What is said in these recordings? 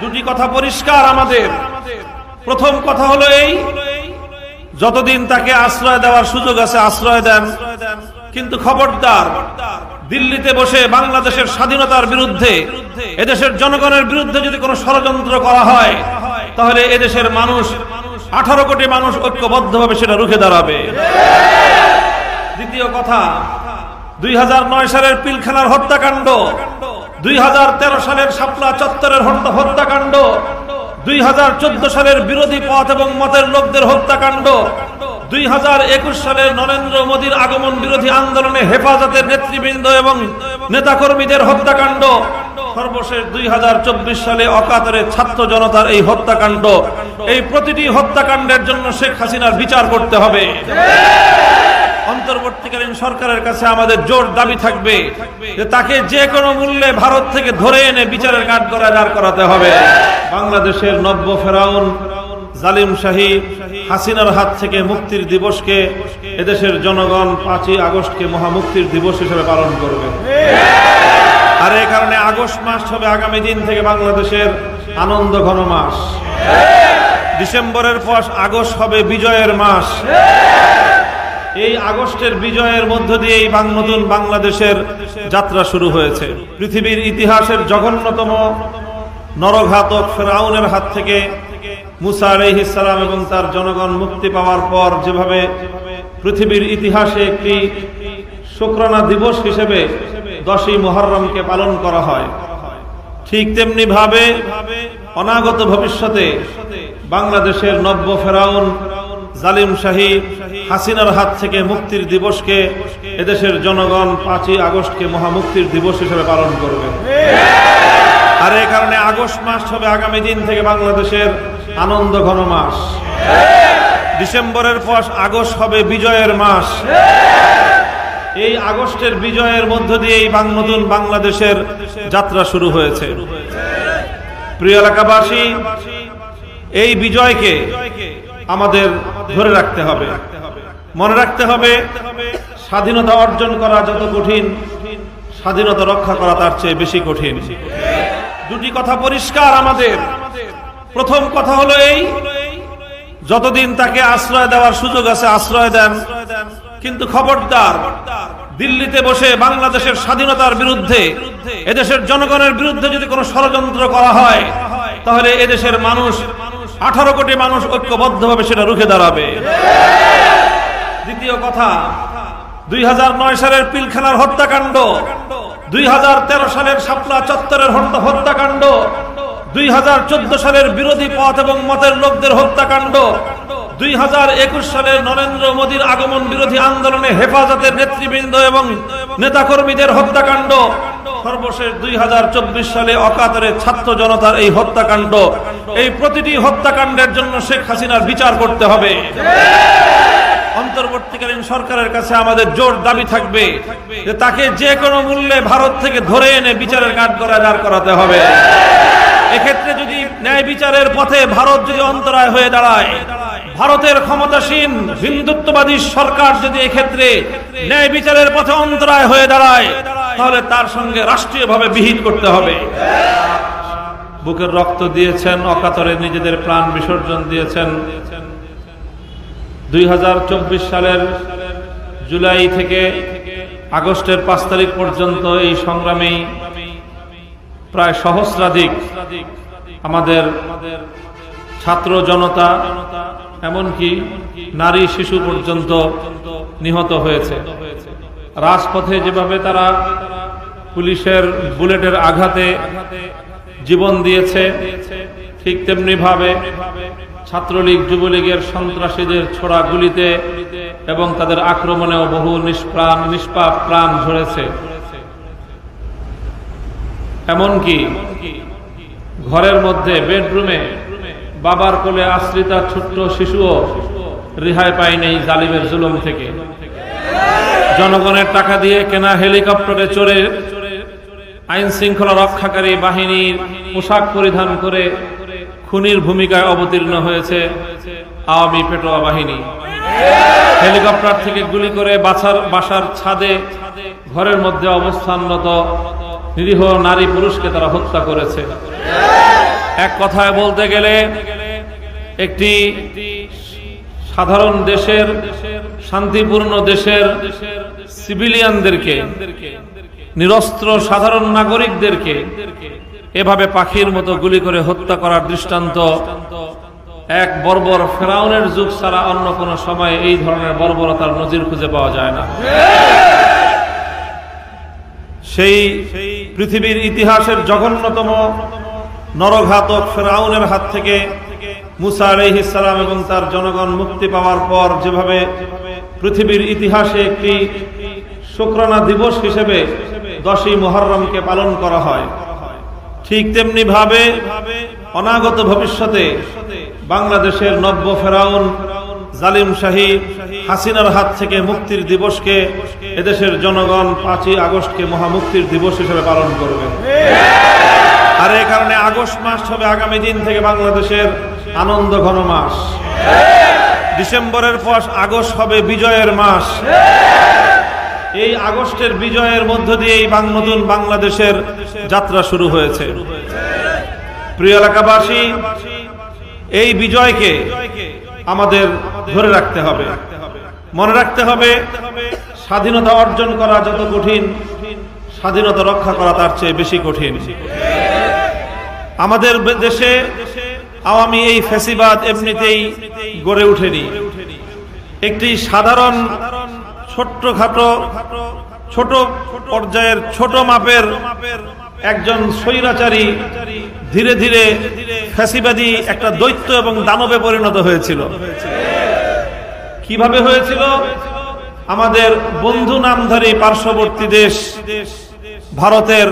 দুটি কথা পরিষ্কার আমাদের। প্রথম কথা হলো এই, যতদিন তাকে আশ্রয় দেওয়ার সুযোগ আছে আশ্রয় দেন, কিন্তু খবরদার দিল্লিতে বসে বাংলাদেশের স্বাধীনতার বিরুদ্ধে, এদেশের জনগণের বিরুদ্ধে যদি কোনো ষড়যন্ত্র করা হয়, তাহলে এদেশের মানুষ 18 কোটি মানুষ ঐক্যবদ্ধভাবে সেটা রুখে দাঁড়াবে। দ্বিতীয় কথা, 2009 সালের পিলখানার হত্যাকাণ্ড, 2013 সালের শাপলা চত্বরের হত্যাকাণ্ড, 2014 সালের বিরোধী পথ এবং মতের লোকদের হত্যাকাণ্ড, 2021 সালের নরেন্দ্র মোদীর আগমন বিরোধী আন্দোলনে হেফাজতের নেতৃবৃন্দ এবং নেতাকর্মীদের হত্যাকাণ্ড, সর্বশেষ 2024 সালে অকাতরে ছাত্র জনতার এই হত্যাকাণ্ড, এই প্রতিটি হত্যাকাণ্ডের জন্য শেখ হাসিনার বিচার করতে হবে। অন্তর্বর্তীকালীন সরকারের কাছে আমাদের জোর দাবি থাকবে যে তাকে যে কোনো মূল্যে ভারত থেকে ধরে এনে বিচারের কাঠগড়ায় দাঁড় করাতে হবে। বাংলাদেশের নব্য ফেরাউন জালিম শাহী হাসিনার হাত থেকে মুক্তির দিবসকে এদেশের জনগণ 5ই আগস্টকে মহামুক্তির দিবস হিসেবে পালন করবে। আর এই কারণে আগস্ট মাস হবে আগামী দিন থেকে বাংলাদেশের আনন্দ ঘন মাস। ডিসেম্বরের পর আগস্ট হবে বিজয়ের মাস। এই আগস্টের বিজয়ের মধ্য দিয়ে এই নতুন বাংলাদেশের যাত্রা শুরু হয়েছে। পৃথিবীর ইতিহাসের জঘন্যতম নরঘাতক ফেরাউনের হাত থেকে মুসা আলাইহিস সালাম এবং তার জনগণ মুক্তি পাওয়ার পর যেভাবে পৃথিবীর ইতিহাসে একটি শুকরানা দিবস হিসেবে 10ই মুহররমকে পালন করা হয়, ঠিক তেমনি ভাবে অনাগত ভবিষ্যতে বাংলাদেশের নব্য ফেরাউন জালিম শাহী হাসিনার হাত থেকে মুক্তির দিবসকে এদেশের জনগণ 5ই আগস্টকে মহামুক্তির দিবস হিসেবে পালন করবে। আর এই কারণে আগস্ট মাস হবে আগামী দিন থেকে বাংলাদেশের আনন্দ ঘন মাস। ডিসেম্বরের পর আগস্ট হবে বিজয়ের মাস। এই আগস্টের বিজয়ের মধ্য দিয়ে এই নতুন বাংলাদেশের যাত্রা শুরু হয়েছে। প্রিয় এলাকাবাসী, এই বিজয়কে আমাদের ধরে রাখতে হবে, মনে রাখতে হবে। স্বাধীনতা অর্জন করা যত কঠিন, স্বাধীনতা রক্ষা করা তার চেয়ে বেশি কঠিন। দুটি কথা পরিষ্কার আমাদের। প্রথম কথা হলো এই, যতদিন তাকে আশ্রয় দেওয়ার সুযোগ আছে আশ্রয় দেন, কিন্তু খবরদার দিল্লিতে বসে বাংলাদেশের স্বাধীনতার বিরুদ্ধে, এদেশের জনগণের বিরুদ্ধে যদি কোনো ষড়যন্ত্র করা হয়, তাহলে এদেশের মানুষ 18 কোটি মানুষ ঐক্যবদ্ধভাবে সেটা রুখে দাঁড়াবে। দ্বিতীয় কথা, 2009 সালের পিলখানার হত্যাকাণ্ড, 2013 সালের শাপলা চত্বরের হত্যাকাণ্ড, 2014 সালের বিরোধী পথ এবং মতের লোকদের হত্যাকাণ্ড, 2021 সালের নরেন্দ্র মোদীর আগমন বিরোধী আন্দোলনে হেফাজতের নেতৃবৃন্দ এবং নেতাকর্মীদের হত্যাকাণ্ড, সর্বশেষ 2024 সালে অকাতরে ছাত্র জনতার এই হত্যাকাণ্ড, এই প্রতিটি হত্যাকাণ্ডের জন্য শেখ হাসিনার বিচার করতে হবে। অন্তর্বর্তীকালীন সরকারের কাছে আমাদের জোর দাবি থাকবে যে তাকে যে কোনো মূল্যে ভারত থেকে ধরে এনে বিচারের কাঠগড়ায় দাঁড় করাতে হবে। এক্ষেত্রে যদি ন্যায় বিচারের পথে ভারত যদি অন্তরায় হয়ে দাঁড়ায়, ভারতের ক্ষমতাসীন হিন্দুত্ববাদী সরকার যদি এক্ষেত্রে ন্যায় বিচারের পথে অন্তরায় হয়ে দাঁড়ায়, তাহলে তার সঙ্গে রাষ্ট্রীয়ভাবে বিহিত করতে হবে। বুকের রক্ত দিয়েছেন, অকাতরে নিজেদের প্রাণ বিসর্জন দিয়েছেন। 2024 সালের জুলাই থেকে আগস্টের 5 তারিখ পর্যন্ত এই সংগ্রামে প্রায় সহস্রাধিক আমাদের ছাত্র জনতা, এমনকি নারী শিশু পর্যন্ত নিহত হয়েছে। রাজপথে যেভাবে তারা পুলিশের বুলেটের আঘাতে জীবন দিয়েছে, ঠিক তেমনি ভাবে ছাত্রলীগ যুবলীগের সন্ত্রাসীদের ছোড়া গুলিতে এবং তাদের আক্রমণেও বহু নিষ্পাপ প্রাণ ঝরেছে। এমনকি ঘরের মধ্যে বেডরুমে বাবার কোলে আশ্রিতা ছোট্ট শিশুও রেহাই পায়নি জালিমের জুলুম থেকে। জনগণের টাকা দিয়ে কেনা হেলিকপ্টারে চড়ে আইন শৃঙ্খলা রক্ষাকারী বাহিনীর পোশাক পরিধান করে খুনির ভূমিকায় অবতীর্ণ হয়েছে আওয়ামী পেটোয়া বাহিনী। হেলিকপ্টার থেকে গুলি করে বাসার ছাদে ঘরের মধ্যে অবস্থানরত নিরীহ নারী পুরুষকে তারা হত্যা করেছে। এক কথায় বলতে গেলে একটি সাধারণ দেশের, শান্তিপূর্ণ দেশের সিভিলিয়ানদেরকে, নিরস্ত্র সাধারণ নাগরিকদেরকে এভাবে পাখির মতো গুলি করে হত্যা করার দৃষ্টান্ত এক বর্বর ফেরাউনের যুগ ছাড়া অন্য কোন সময়ে এই ধরনের বর্বরতার নজির খুঁজে পাওয়া যায় না। সেই পৃথিবীর ইতিহাসের জঘন্যতম নরঘাতক ফেরাউনের হাত থেকে মুসা আলাইহিস সালাম এবং তার জনগণ মুক্তি পাওয়ার পর যেভাবে পৃথিবীর ইতিহাসে একটি শুকরানা দিবস হিসেবে 10ই মুহররমকে পালন করা হয়, ঠিক তেমনি ভাবে অনাগত ভবিষ্যতে বাংলাদেশের নব্য ফেরাউন জালিম শাহী হাসিনার হাত থেকে মুক্তির দিবসকে এদেশের জনগণ 5ই আগস্টকে মহামুক্তির দিবস হিসেবে পালন করবে। আর এই কারণে আগস্ট মাস হবে আগামী দিন থেকে বাংলাদেশের আনন্দ ঘন মাস। ডিসেম্বরের পর আগস্ট হবে বিজয়ের মাস। এই আগস্টের বিজয়ের মধ্য দিয়ে এই নতুন বাংলাদেশের যাত্রা শুরু হয়েছে। প্রিয় এলাকাবাসী, এই বিজয়কে আমাদের ধরে রাখতে হবে, মনে রাখতে হবে। স্বাধীনতা অর্জন করা যত কঠিন, স্বাধীনতা রক্ষা করা তার চেয়ে বেশি কঠিন। আমাদের দেশে আওয়ামী এই ফ্যাসিবাদ এমনিতেই গড়ে ওঠেনি। একটি সাধারণ ছোট্টখাটো ছোট পর্যায়ের ছোট মাপের একজন স্বৈরাচারী ধীরে ধীরে ফ্যাসিবাদী একটা দৈত্য এবং দানবে পরিণত হয়েছিল। কিভাবে হয়েছিল? আমাদের বন্ধু নামধারী পার্শ্ববর্তী দেশ ভারতের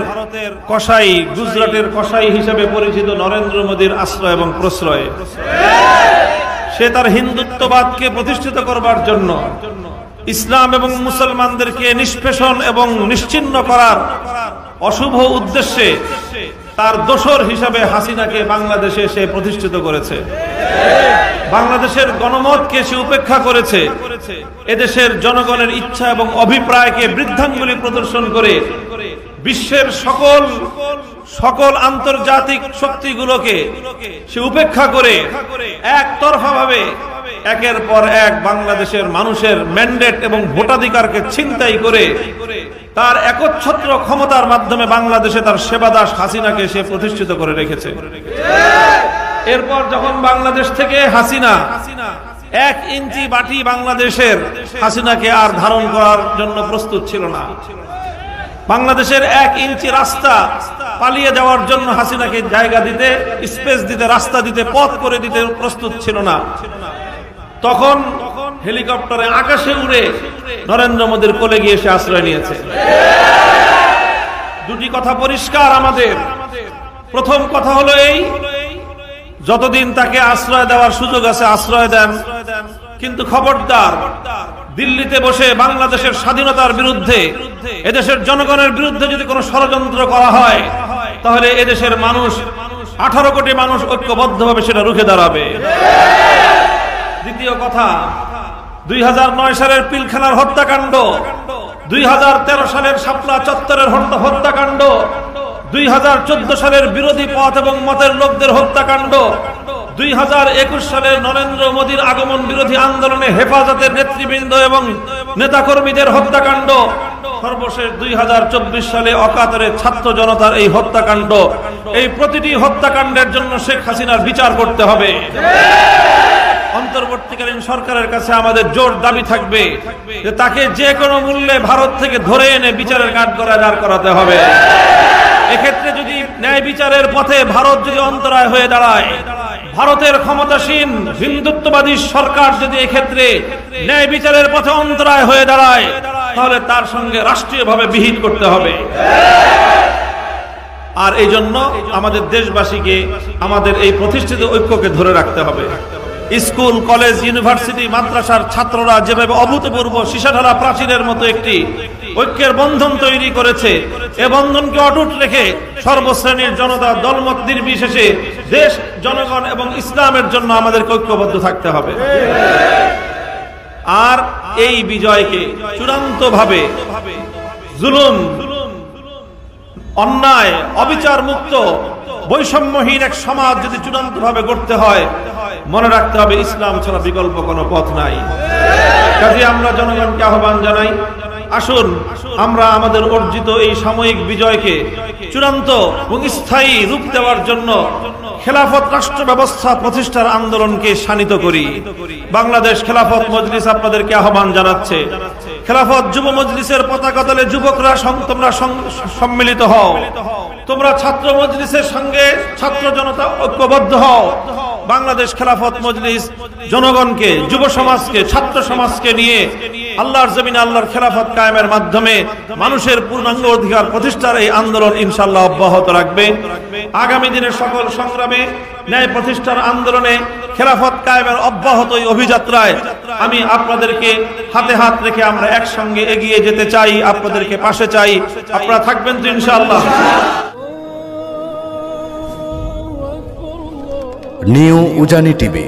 কসাই, গুজরাটের কসাই হিসেবে পরিচিত নরেন্দ্র মোদীর আশ্রয় এবং প্রশ্রয়ে সে তার হিন্দুত্ববাদকে প্রতিষ্ঠিত করবার জন্য, ইসলাম এবং মুসলমানদেরকে নিষ্পেষণ এবং নিশ্চিহ্ন করার অশুভ উদ্দেশ্যে তার দোসর হিসাবে হাসিনাকে বাংলাদেশে সে প্রতিষ্ঠিত করেছে। বাংলাদেশের গণমতকে সে উপেক্ষা করেছে। এদেশের জনগণের ইচ্ছা এবং অভিপ্রায়কে বৃদ্ধাঙ্গুলি প্রদর্শন করে বিশ্বের সকল আন্তর্জাতিক শক্তিগুলোকে সে উপেক্ষা করে একতরফাভাবে একের পর এক বাংলাদেশের মানুষের ম্যান্ডেট এবং ভোটাধিকারকে ছিনতাই করে তার একচ্ছত্র ক্ষমতার মাধ্যমে বাংলাদেশে তার সেবাদাস হাসিনাকে সে প্রতিষ্ঠিত করে রেখেছে। এরপর যখন বাংলাদেশ থেকে হাসিনা 1 ইঞ্চি বাটি বাংলাদেশের হাসিনাকে আর ধারণ করার জন্য প্রস্তুত ছিল না, বাংলাদেশের 1 ইঞ্চি রাস্তা পালিয়ে যাওয়ার জন্য হাসিনাকে জায়গা দিতে, স্পেস দিতে, রাস্তা দিতে, পথ করে দিতে প্রস্তুত ছিল না, তখন হেলিকপ্টারে আকাশে উড়ে নরেন্দ্র মোদীর কোলে গিয়ে সে আশ্রয় নিয়েছে। দুটি কথা পরিষ্কার আমাদের। প্রথম কথা হলো এই, যতদিন তাকে আশ্রয় দেওয়ার সুযোগ আছে আশ্রয় দেন, কিন্তু খবরদার দিল্লিতে বসে বাংলাদেশের স্বাধীনতার বিরুদ্ধে, এদেশের জনগণের বিরুদ্ধে যদি কোনো ষড়যন্ত্র করা হয় তাহলে এদেশের মানুষ, 18 কোটি মানুষ ঐক্যবদ্ধভাবে সেটা রুখে দাঁড়াবে। দ্বিতীয় কথা, 2009 সালের পিলখানার হত্যাকাণ্ড, 2013 সালের শাপলা চত্বরের হত্যাকাণ্ড, 2014 সালের বিরোধী পথ এবং মতের লোকদের হত্যাকাণ্ড, 2021 সালের নরেন্দ্র মোদীর আগমন বিরোধী আন্দোলনে হেফাজতের নেতৃবৃন্দ এবং নেতাকর্মীদের হত্যাকাণ্ড, সর্বশেষ 2024 সালে অকাতরে ছাত্র জনতার এই হত্যাকাণ্ড, এই প্রতিটি হত্যাকাণ্ডের জন্য শেখ হাসিনার বিচার করতে হবে। অন্তর্বর্তীকালীন সরকারের কাছে আমাদের জোর দাবি থাকবে যে তাকে যে কোনো মূল্যে ভারত থেকে ধরে এনে বিচারের কাঠগড়ায় দাঁড় করাতে হবে। এক্ষেত্রে যদি ন্যায় বিচারের পথে ভারত যদি অন্তরায় হয়ে দাঁড়ায়, ভারতের ক্ষমতাসীন হিন্দুত্ববাদী সরকার যদি এক্ষেত্রে ন্যায় বিচারের পথে অন্তরায় হয়ে দাঁড়ায়, তাহলে তার সঙ্গে রাষ্ট্রীয়ভাবে বিহিত করতে হবে। আর এই জন্য আমাদের দেশবাসীকে আমাদের এই প্রতিষ্ঠিত ঐক্যকে ধরে রাখতে হবে। স্কুল, কলেজ, ইউনিভার্সিটি, মাদ্রাসার ছাত্ররা যেভাবে অভূতপূর্ব সীসাঢালা প্রাচীরের মতো একটি ঐক্যের বন্ধন তৈরি করেছে, এ বন্ধনকে অটুট রেখে সর্বশ্রেণীর জনতা, দলমত নির্বিশেষে দেশ, জনগণ এবং ইসলামের জন্য আমাদেরকে ঐক্যবদ্ধ থাকতে হবে। আর এই বিজয়কে চূড়ান্তভাবে জুলুম, অন্যায়, অবিচার মুক্ত বৈষম্যহীন এক সমাজ যদি চূড়ান্তভাবে গড়তে হয়, মনে রাখতে হবে ইসলাম ছাড়া বিকল্প কোনো পথ নাই। কাজে আমরা জনগণকে আহ্বান জানাই, আসুন আমরা আমাদের অর্জিত এই সাময়িক বিজয়কে চূড়ান্ত এবং স্থায়ী রূপ দেওয়ার জন্য খেলাফত রাষ্ট্র ব্যবস্থা প্রতিষ্ঠার আন্দোলনকে শানিত করি। বাংলাদেশ খেলাফত মজলিস আপনাদেরকে আহ্বান জানাচ্ছে, খেলাফত যুব মজলিসের পতাকা তলে যুবকরা তোমরা সম্মিলিত হও, তোমরা ছাত্র মজলিসের সঙ্গে ছাত্র জনতা ঐক্যবদ্ধ হও। বাংলাদেশ খেলাফত মজলিস জনগণকে, যুব সমাজকে, ছাত্র সমাজকে নিয়ে আল্লাহর জমিনে আল্লাহর খেলাফত কায়েমের মাধ্যমে মানুষের পূর্ণাঙ্গ অধিকার প্রতিষ্ঠার এই আন্দোলন ইনশাআল্লাহ অব্যাহত রাখবে। আগামী দিনের সকল সংগ্রামে, ন্যায় প্রতিষ্ঠার আন্দোলনে, খেলাফত কায়েমের অব্যাহত এই অভিযাত্রায় আমি আপনাদেরকে হাতে হাত রেখে আমরা একসঙ্গে এগিয়ে যেতে চাই, আপনাদেরকে পাশে চাই। আপনারা থাকবেন তো ইনশাআল্লাহ? নিউ উজানি টিভি,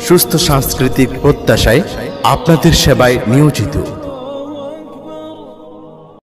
সুস্থ সাংস্কৃতিক প্রত্যাশায় আপনাদের সেবায় নিয়োজিত।